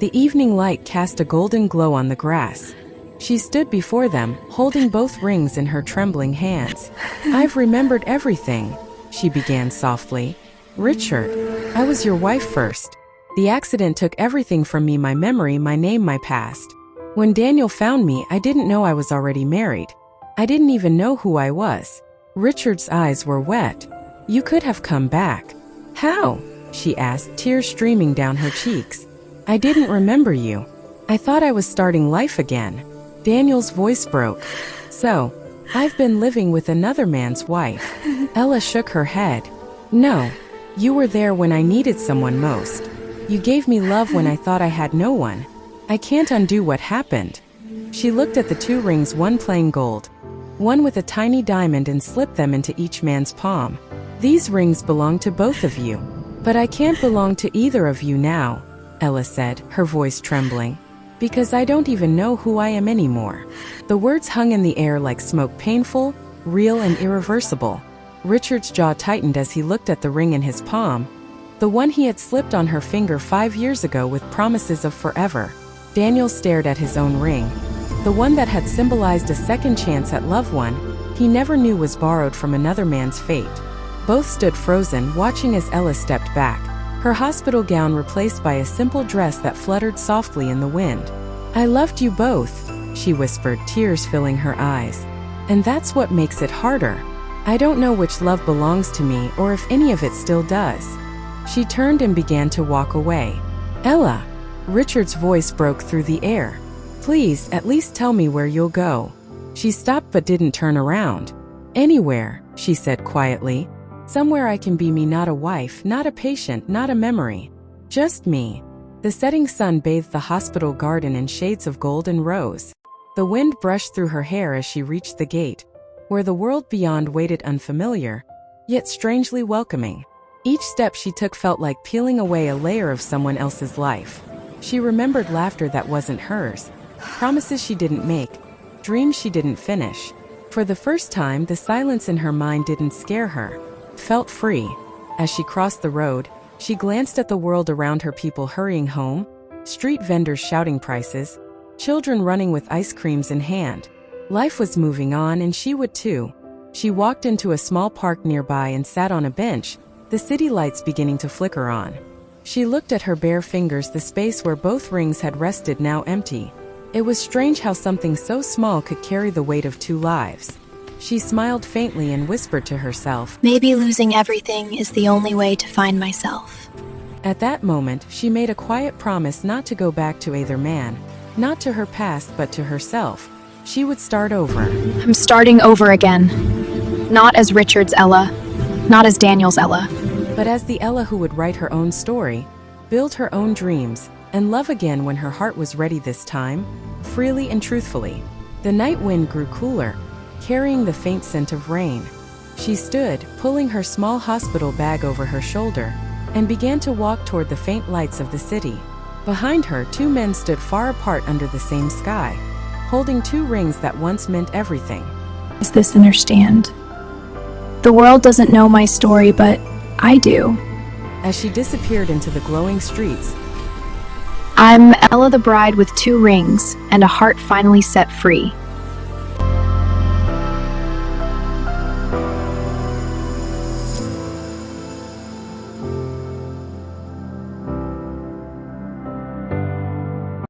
The evening light cast a golden glow on the grass. She stood before them, holding both rings in her trembling hands. "I've remembered everything," she began softly. "Richard, I was your wife first. The accident took everything from me, my memory, my name, my past. When Daniel found me, I didn't know I was already married. I didn't even know who I was." Richard's eyes were wet. "You could have come back." "How?" she asked, tears streaming down her cheeks. "I didn't remember you. I thought I was starting life again." Daniel's voice broke. "So, I've been living with another man's wife." Ella shook her head. "No, you were there when I needed someone most. You gave me love when I thought I had no one. I can't undo what happened." She looked at the two rings, one plain gold, one with a tiny diamond, and slipped them into each man's palm. "These rings belong to both of you. But I can't belong to either of you now," Ella said, her voice trembling. "Because I don't even know who I am anymore." The words hung in the air like smoke, painful, real, and irreversible. Richard's jaw tightened as he looked at the ring in his palm, the one he had slipped on her finger 5 years ago with promises of forever. Daniel stared at his own ring, the one that had symbolized a second chance at love, one he never knew was borrowed from another man's fate. Both stood frozen, watching as Ella stepped back, her hospital gown replaced by a simple dress that fluttered softly in the wind. "I loved you both," she whispered, tears filling her eyes. "And that's what makes it harder. I don't know which love belongs to me or if any of it still does." She turned and began to walk away. "Ella," Richard's voice broke through the air. "Please, at least tell me where you'll go." She stopped but didn't turn around. "Anywhere," she said quietly. "Somewhere I can be me, not a wife, not a patient, not a memory. Just me." The setting sun bathed the hospital garden in shades of gold and rose. The wind brushed through her hair as she reached the gate, where the world beyond waited, unfamiliar, yet strangely welcoming. Each step she took felt like peeling away a layer of someone else's life. She remembered laughter that wasn't hers, promises she didn't make, dreams she didn't finish. For the first time, the silence in her mind didn't scare her. It felt free. As she crossed the road, she glanced at the world around her, people hurrying home, street vendors shouting prices, children running with ice creams in hand. Life was moving on, and she would too. She walked into a small park nearby and sat on a bench, the city lights beginning to flicker on. She looked at her bare fingers, the space where both rings had rested now empty. It was strange how something so small could carry the weight of two lives. She smiled faintly and whispered to herself, "Maybe losing everything is the only way to find myself." At that moment, she made a quiet promise not to go back to either man, not to her past but to herself. She would start over. I'm starting over again. Not as Richard's Ella, not as Daniel's Ella, but as the Ella who would write her own story, build her own dreams, and love again when her heart was ready, this time, freely and truthfully. The night wind grew cooler, carrying the faint scent of rain. She stood, pulling her small hospital bag over her shoulder, and began to walk toward the faint lights of the city. Behind her, two men stood far apart under the same sky, holding two rings that once meant everything. Does this understand? The world doesn't know my story, but I do. As she disappeared into the glowing streets, I'm Ella the bride with two rings and a heart finally set free.